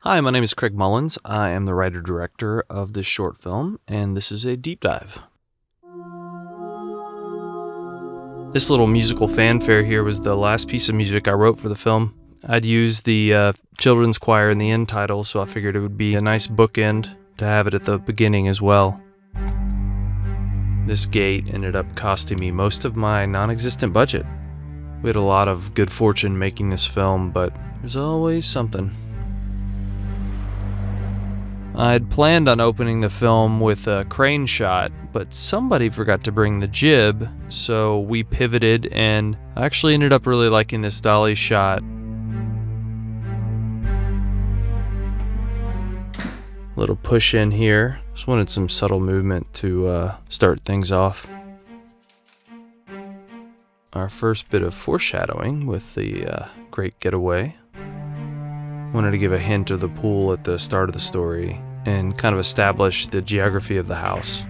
Hi, my name is Craig Mullins. I am the writer-director of this short film, and this is a deep dive. This little musical fanfare here was the last piece of music I wrote for the film. I'd used the children's choir in the end title, so I figured it would be a nice bookend to have it at the beginning as well. This gate ended up costing me most of my non-existent budget. We had a lot of good fortune making this film, but there's always something. I'd planned on opening the film with a crane shot, but somebody forgot to bring the jib, so we pivoted, and I actually ended up really liking this dolly shot. A little push in here. Just wanted some subtle movement to start things off. Our first bit of foreshadowing with the great getaway. Wanted to give a hint of the pool at the start of the story and kind of establish the geography of the house.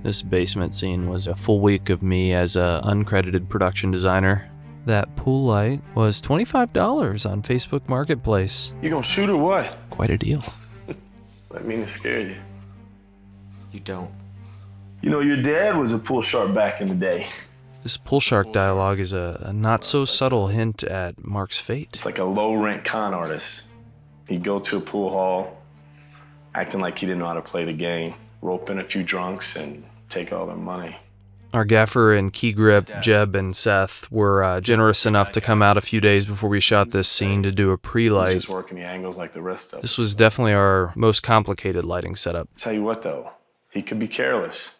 This basement scene was a full week of me as an uncredited production designer. That pool light was $25 on Facebook Marketplace. You gonna shoot or what? Quite a deal. I mean to scare you. You don't. You know, your dad was a pool shark back in the day. This pool shark dialogue is a not-so-subtle hint at Mark's fate. It's like a low-rent con artist. He'd go to a pool hall, acting like he didn't know how to play the game, rope in a few drunks, and take all their money. Our gaffer and key grip, Jeb and Seth, were generous enough to come out a few days before we shot this scene to do a pre-light. Just working the angles like the rest of us. This was definitely our most complicated lighting setup. Tell you what, though, he could be careless.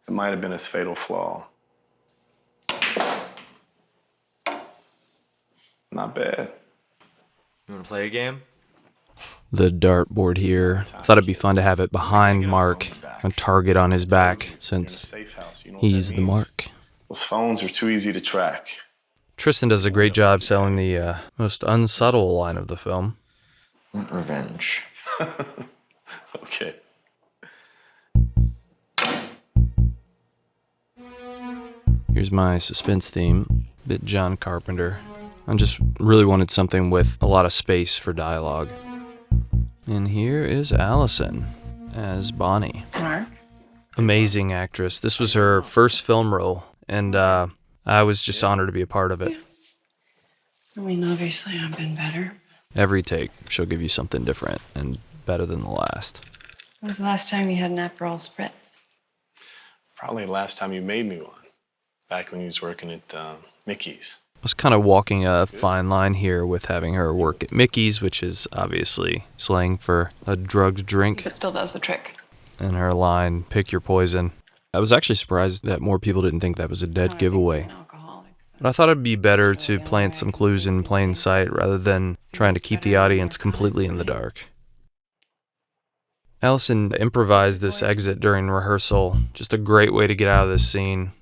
It might have been his fatal flaw. Not bad. You wanna play a game? The dartboard here. Thought it'd be fun to have it behind Mark, a target on his back, since he's the Mark. Those phones are too easy to track. Tristan does a great job selling the most unsubtle line of the film. Revenge. Okay. Here's my suspense theme, bit John Carpenter. I just really wanted something with a lot of space for dialogue. And here is Allison as Bonnie. Mark? Amazing actress. This was her first film role, and I was just honored to be a part of it. Yeah. I mean, obviously I've been better. Every take, she'll give you something different and better than the last. When was the last time you had an Aperol Spritz? Probably the last time you made me one. Back when you was working at Mickey's. I was kind of walking a fine line here with having her work at Mickey's, which is obviously slang for a drugged drink. It still does the trick. And her line, pick your poison. I was actually surprised that more people didn't think that was a dead giveaway. But I thought it'd be better to plant some clues in plain sight rather than trying to keep the audience completely in the dark. Allison improvised this exit during rehearsal. Just a great way to get out of this scene.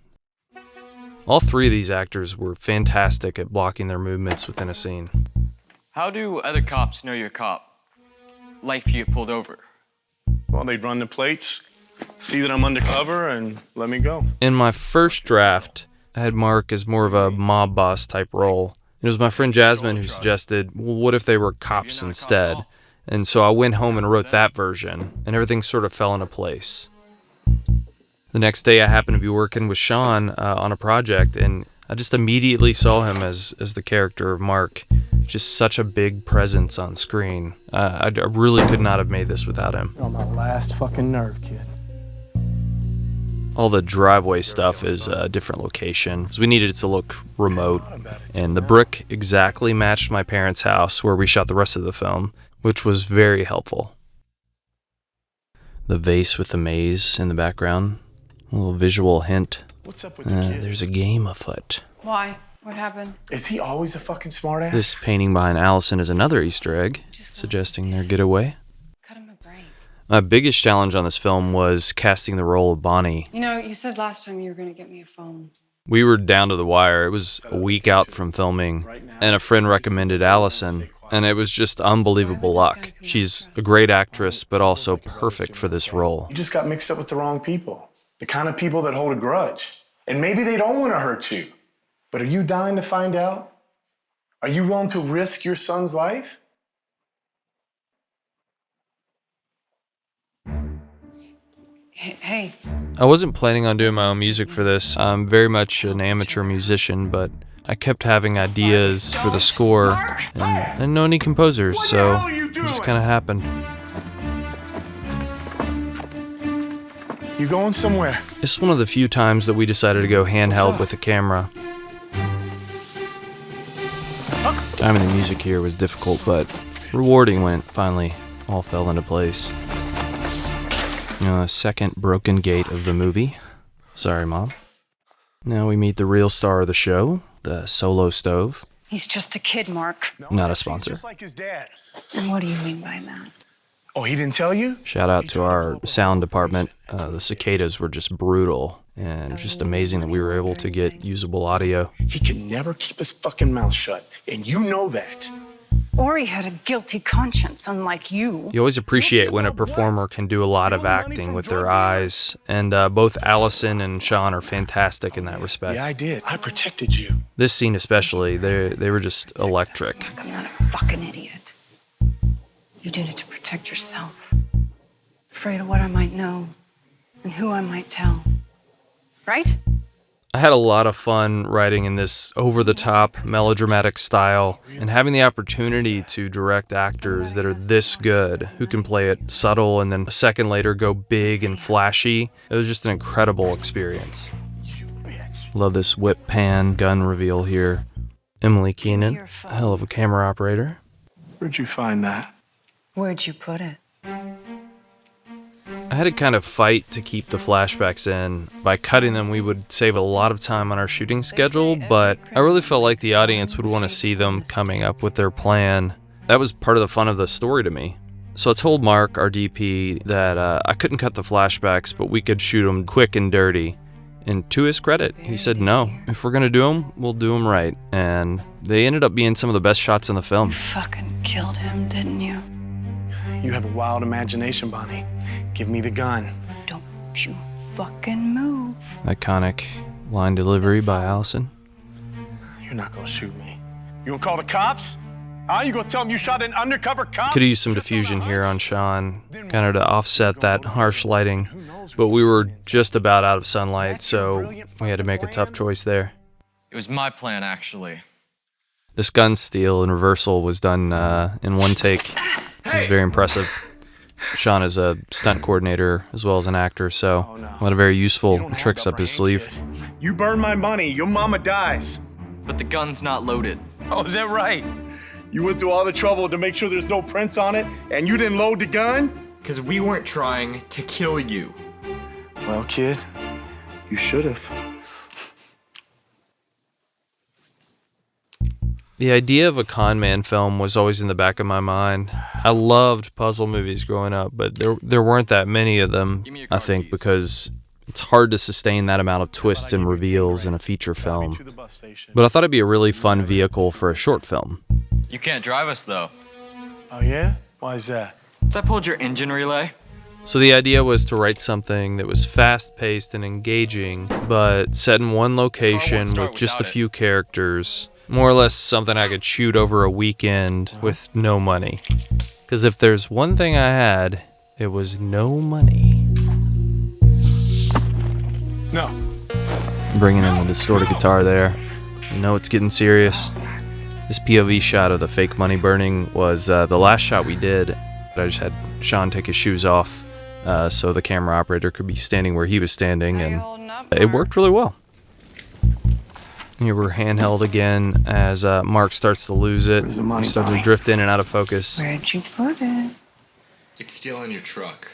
All three of these actors were fantastic at blocking their movements within a scene. How do other cops know you're a cop? Like if you get pulled over? Well, they'd run the plates, see that I'm undercover, and let me go. In my first draft, I had Mark as more of a mob boss type role. It was my friend Jasmine who suggested, well, what if they were cops instead? And so I went home and wrote that version, and everything sort of fell into place. The next day I happened to be working with Sean on a project, and I just immediately saw him as the character of Mark. Just such a big presence on screen. I really could not have made this without him. On my last fucking nerve, kid. All the driveway stuff is a different location, because we needed it to look remote. And the brick exactly matched my parents' house where we shot the rest of the film, which was very helpful. The vase with the maze in the background. A little visual hint. What's up with the kid? There's a game afoot. Why? What happened? Is he always a fucking smartass? This painting behind Allison is another Easter egg, suggesting their getaway. Cut him a break. My biggest challenge on this film was casting the role of Bonnie. You know, you said last time you were going to get me a phone. We were down to the wire. It was a week out from filming, and a friend recommended Allison, and it was just unbelievable luck. She's a great actress, but also perfect for this role. You just got mixed up with the wrong people. The kind of people that hold a grudge. And maybe they don't want to hurt you. But are you dying to find out? Are you willing to risk your son's life? Hey, I wasn't planning on doing my own music for this. I'm very much an amateur musician, but I kept having ideas for the score and I didn't know any composers, so it just kind of happened. You going somewhere? It's one of the few times that we decided to go handheld with the camera. Timing the music here was difficult, but rewarding when it finally all fell into place. Second broken gate of the movie. Sorry, Mom. Now we meet the real star of the show, the solo stove. he's just a kid, Mark. Not a He's sponsor. just like his dad. And what do you mean by that? Oh, he didn't tell you? Shout out to our sound department. The cicadas were just brutal, and just amazing that we were able to get usable audio. He can never keep his fucking mouth shut, and you know that. Ori had a guilty conscience, unlike you. You always appreciate when a performer can do a lot of acting with their eyes, and both Allison and Sean are fantastic in that respect. Yeah, I did. I protected you. This scene especially, they were just electric. I'm not a fucking idiot. You did it to protect yourself. Afraid of what I might know and who I might tell. Right? I had a lot of fun writing in this over-the-top, melodramatic style, and having the opportunity to direct actors that are this good, who can play it subtle and then a second later go big and flashy. It was just an incredible experience. Love this whip pan gun reveal here. Emily Keenan, a hell of a camera operator. Where'd you find that? Where'd you put it? I had to kind of fight to keep the flashbacks in. By cutting them, we would save a lot of time on our shooting schedule, but I really felt like the audience would want to see them coming up with their plan. That was part of the fun of the story to me. So I told Mark, our DP, that I couldn't cut the flashbacks, but we could shoot them quick and dirty. And to his credit, he said, no, if we're going to do them, we'll do them right. And they ended up being some of the best shots in the film. You fucking killed him, didn't you? You have a wild imagination, Bonnie. Give me the gun. Don't you fucking move. Iconic line delivery by Allison. You're not gonna shoot me. You gonna call the cops? You gonna tell them you shot an undercover cop? Could have used some diffusion here on Sean, kind of to offset that harsh lighting, but we were just about out of sunlight, so we had to make a tough choice there. It was my plan, actually. This gun steal and reversal was done in one take. It was very impressive. Sean is a stunt coordinator as well as an actor, so a lot of very useful tricks up his sleeve. You burn my money, your mama dies. But the gun's not loaded. Oh, is that right? You went through all the trouble to make sure there's no prints on it, and you didn't load the gun? Because we weren't trying to kill you. Well, kid, you should have. The idea of a con man film was always in the back of my mind. I loved puzzle movies growing up, but there weren't that many of them, I think, because it's hard to sustain that amount of twists and reveals in a feature film. But I thought it'd be a really fun vehicle for a short film. You can't drive us, though. Oh, yeah? Why is that? Since I pulled your engine relay. So the idea was to write something that was fast-paced and engaging, but set in one location with just a few characters. More or less something I could shoot over a weekend with no money. Because if there's one thing I had, it was no money. No. Bringing in the distorted guitar there. You know it's getting serious. This POV shot of the fake money burning was the last shot we did. I just had Sean take his shoes off so the camera operator could be standing where he was standing, and it worked really well. Here we're handheld again as Mark starts to lose it. He starts to drift in and out of focus. Where'd you put it? It's still in your truck.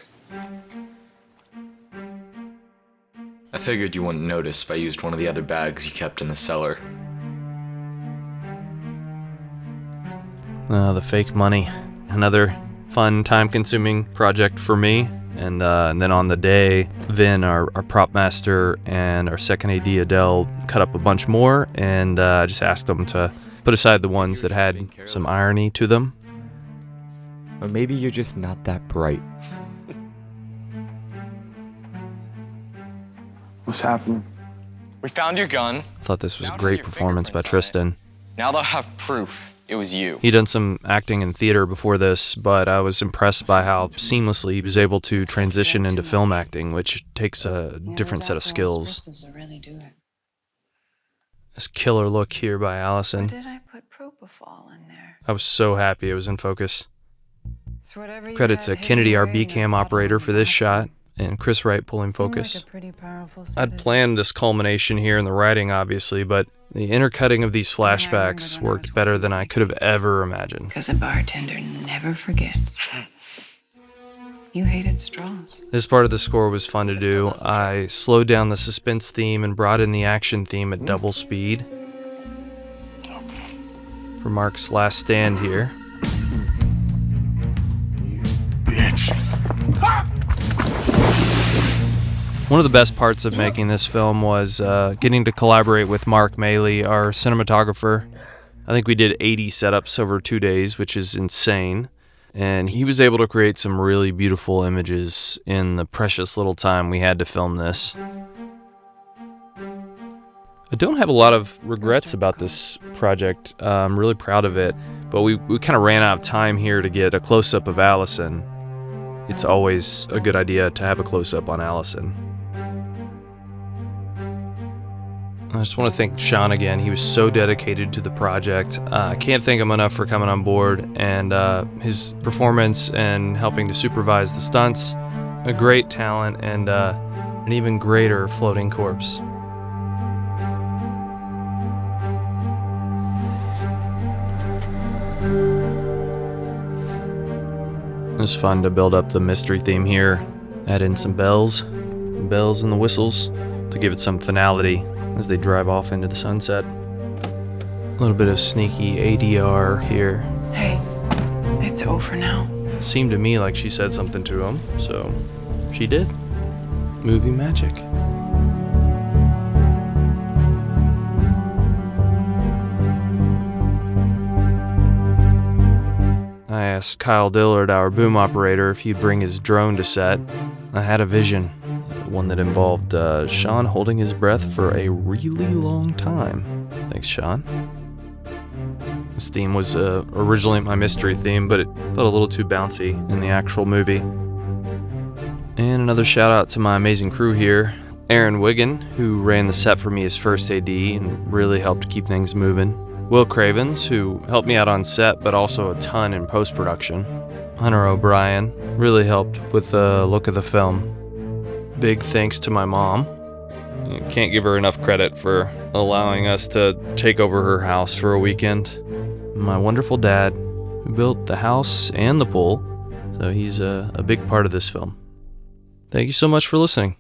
I figured you wouldn't notice if I used one of the other bags you kept in the cellar. The fake money. Another fun, time-consuming project for me. And then on the day, Vin, our prop master, and our second AD, Adele, cut up a bunch more, and I just asked them to put aside the ones that had some irony to them. Or maybe you're just not that bright. What's happening? We found your gun. I thought this was a great performance by Tristan. Now they'll have proof. it was you. He'd done some acting and theater before this, but I was impressed by how seamlessly he was able to transition into film acting, which takes a different set of skills. This killer look here by Or Allison. did I put propofol in there? I was so happy it was in focus. So whatever you Credits had to Kennedy, hidden our away B in your cam bottle operator, of for this vodka. shot, and Chris Wright pulling Seemed focus. like a pretty powerful I'd sedative. planned this culmination here in the writing, obviously, but the intercutting of these flashbacks worked better than I could have ever imagined. Because a bartender never forgets. You hated straws. This part of the score was fun to do. I slowed down the suspense theme and brought in the action theme at double speed. For Mark's last stand here. Bitch. One of the best parts of making this film was getting to collaborate with Mark Maley, our cinematographer. I think we did 80 setups over 2 days, which is insane. And he was able to create some really beautiful images in the precious little time we had to film this. I don't have a lot of regrets about this project. I'm really proud of it, but we kind of ran out of time here to get a close-up of Allison. It's always a good idea to have a close-up on Allison. I just want to thank Sean again. He was so dedicated to the project. I can't thank him enough for coming on board, and his performance and helping to supervise the stunts. A great talent and an even greater floating corpse. It was fun to build up the mystery theme here, add in some bells and the whistles to give it some finality as they drive off into the sunset. A little bit of sneaky ADR here. Hey, it's over now. It seemed to me like she said something to him, so she did. Movie magic. I asked Kyle Dillard, our boom operator, if he'd bring his drone to set. I had a vision, one that involved Sean holding his breath for a really long time. Thanks, Sean. This theme was originally my mystery theme, but it felt a little too bouncy in the actual movie. And another shout out to my amazing crew here. Aaron Wiggin, who ran the set for me as first AD and really helped keep things moving. Will Cravens, who helped me out on set, but also a ton in post-production. Hunter O'Brien really helped with the look of the film. Big thanks to my mom. Can't give her enough credit for allowing us to take over her house for a weekend. My wonderful dad, who built the house and the pool, so he's a big part of this film. Thank you so much for listening.